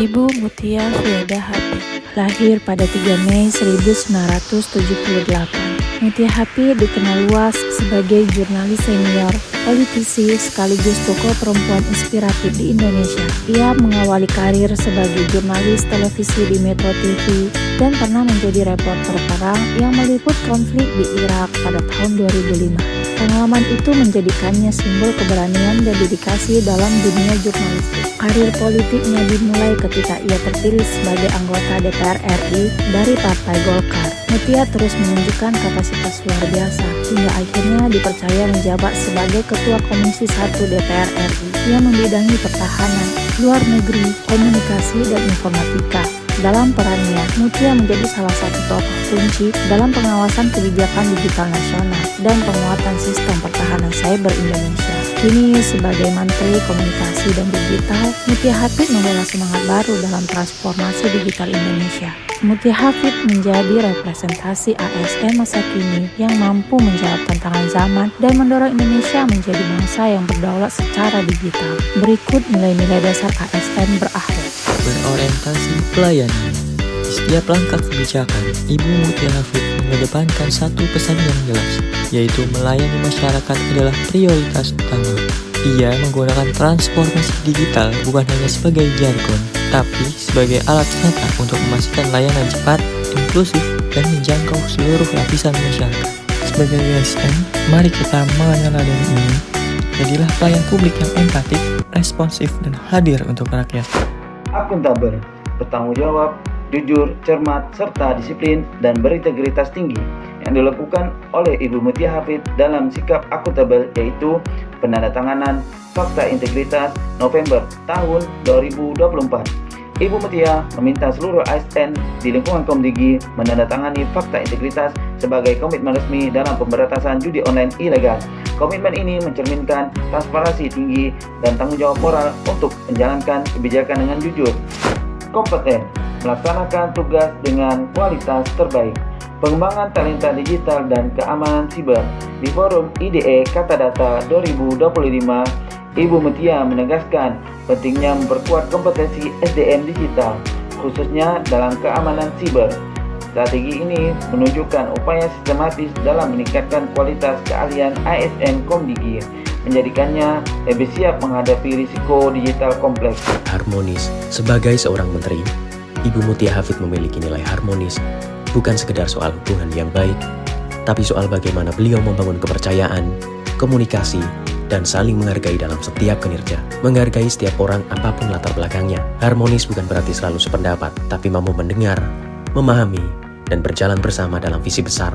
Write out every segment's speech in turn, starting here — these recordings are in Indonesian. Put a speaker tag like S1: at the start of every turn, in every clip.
S1: Ibu Mutia Firda Hafid lahir pada 3 Mei 1978. Mutia Hafid dikenal luas sebagai jurnalis senior, politisi, sekaligus tokoh perempuan inspiratif di Indonesia. Ia mengawali karir sebagai jurnalis televisi di Metro TV dan pernah menjadi reporter perang yang meliput konflik di Irak pada tahun 2005. Pengalaman itu menjadikannya simbol keberanian dan dedikasi dalam dunia jurnalistik. Karir politiknya dimulai ketika ia terpilih sebagai anggota DPR RI dari Partai Golkar. Mutia terus menunjukkan kapasitas luar biasa, hingga akhirnya dipercaya menjabat sebagai Ketua Komisi 1 DPR RI. Ia membidangi pertahanan, luar negeri, komunikasi, dan informatika. Dalam perannya, Mutia menjadi salah satu tokoh kunci dalam pengawasan kebijakan digital nasional dan penguatan sistem pertahanan cyber Indonesia. Kini sebagai Menteri Komunikasi dan Digital, Mutia Hafid membawa semangat baru dalam transformasi digital Indonesia. Mutia Hafid menjadi representasi ASN masa kini yang mampu menjawab tantangan zaman dan mendorong Indonesia menjadi bangsa yang berdaulat secara digital. Berikut nilai-nilai dasar ASN berakhlak.
S2: Berorientasi pelayanan. Di setiap langkah kebijakan, Ibu Mutia Hafid mengedepankan satu pesan yang jelas, yaitu melayani masyarakat adalah prioritas utama. Ia menggunakan transformasi digital bukan hanya sebagai jargon, tapi sebagai alat nyata untuk memastikan layanan cepat, inklusif, dan menjangkau seluruh lapisan masyarakat. Sebagai ASN, mari kita meneladani ini. Jadilah pelayan publik yang empatik, responsif, dan hadir untuk rakyat.
S3: Akuntabel, bertanggung jawab, jujur, cermat, serta disiplin dan berintegritas tinggi yang dilakukan oleh Ibu Mutia Hafid dalam sikap akuntabel, yaitu penandatanganan Fakta Integritas November tahun 2024. Ibu Mutia meminta seluruh ASN di lingkungan Komdigi menandatangani Fakta Integritas sebagai komitmen resmi dalam pemberantasan judi online ilegal. Komitmen ini mencerminkan transparansi tinggi dan tanggung jawab moral untuk menjalankan kebijakan dengan jujur, kompeten, melaksanakan tugas dengan kualitas terbaik. Pengembangan talenta digital dan keamanan siber. Di forum IDE Kata Data 2025, Ibu Mutia menegaskan pentingnya memperkuat kompetensi SDM digital, khususnya dalam keamanan siber. Strategi ini menunjukkan upaya sistematis dalam meningkatkan kualitas keahlian ASN Komdigi, menjadikannya lebih siap menghadapi risiko digital kompleks.
S4: Harmonis. Sebagai seorang menteri, Ibu Mutia Hafid memiliki nilai harmonis, bukan sekedar soal hubungan yang baik, tapi soal bagaimana beliau membangun kepercayaan, komunikasi, dan saling menghargai dalam setiap kinerja. Menghargai setiap orang apapun latar belakangnya. Harmonis bukan berarti selalu sependapat, tapi mampu mendengar, memahami, dan berjalan bersama dalam visi besar,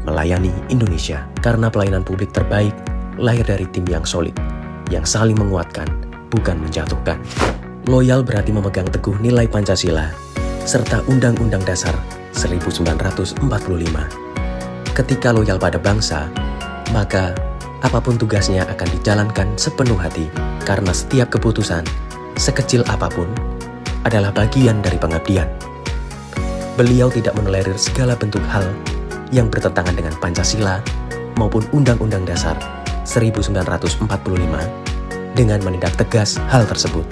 S4: melayani Indonesia. Karena pelayanan publik terbaik lahir dari tim yang solid, yang saling menguatkan, bukan menjatuhkan. Loyal berarti memegang teguh nilai Pancasila, serta Undang-Undang Dasar 1945. Ketika loyal pada bangsa, maka apapun tugasnya akan dijalankan sepenuh hati, karena setiap keputusan, sekecil apapun, adalah bagian dari pengabdian. Beliau tidak menelerir segala bentuk hal yang bertentangan dengan Pancasila maupun Undang-Undang Dasar 1945 dengan menindak tegas hal tersebut.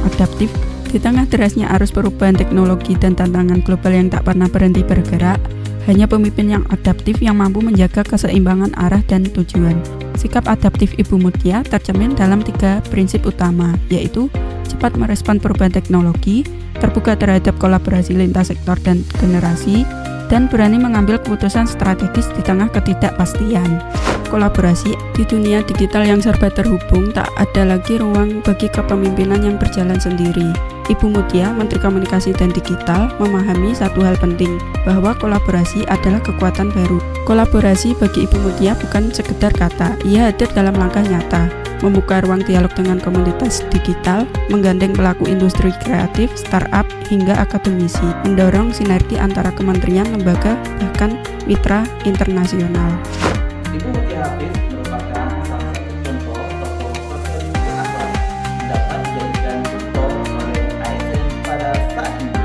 S5: Adaptif. Di tengah derasnya arus perubahan teknologi dan tantangan global yang tak pernah berhenti bergerak, hanya pemimpin yang adaptif yang mampu menjaga keseimbangan arah dan tujuan. Sikap adaptif Ibu Mutia tercermin dalam 3 prinsip utama, yaitu cepat merespon perubahan teknologi, terbuka terhadap kolaborasi lintas sektor dan generasi, dan berani mengambil keputusan strategis di tengah ketidakpastian. Kolaborasi. Di dunia digital yang serba terhubung, tak ada lagi ruang bagi kepemimpinan yang berjalan sendiri. Ibu Mutia, Menteri Komunikasi dan Digital, memahami satu hal penting, bahwa kolaborasi adalah kekuatan baru. Kolaborasi bagi Ibu Mutia bukan sekedar kata, ia hadir dalam langkah nyata, membuka ruang dialog dengan komunitas digital, menggandeng pelaku industri kreatif, startup, hingga akademisi, mendorong sinergi antara kementerian, lembaga, bahkan mitra internasional.
S3: Ibu Mutia Hafid merupakan salah satu contoh tokoh sosial akhlak dapat dijadikan contoh oleh ASN pada saat ini.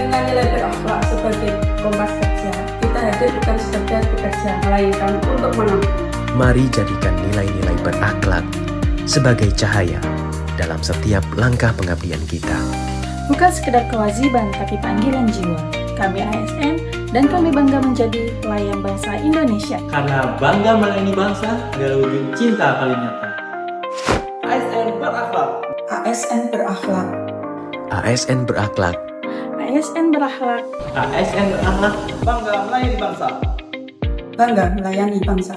S6: Dengan nilai berakhlak sebagai kompas kerja, kita hadir bukan sekedar bekerja, melainkan untuk menang.
S4: Mari jadikan nilai-nilai berakhlak sebagai cahaya dalam setiap langkah pengabdian kita.
S1: Bukan sekedar kewajiban, tapi panggilan jiwa. Kami ASN dan kami bangga menjadi pelayan bangsa Indonesia.
S2: Karena bangga melayani bangsa adalah wujud cinta paling nyata.
S7: ASN berakhlak.
S6: ASN berakhlak.
S4: ASN berakhlak.
S1: ASN berakhlak.
S2: ASN berakhlak.
S7: Bangga melayani bangsa.
S6: Bangga melayani bangsa.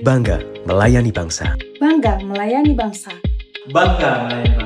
S4: Bangga melayani bangsa.
S1: Bangga melayani bangsa.
S2: Bangga melayani bangsa.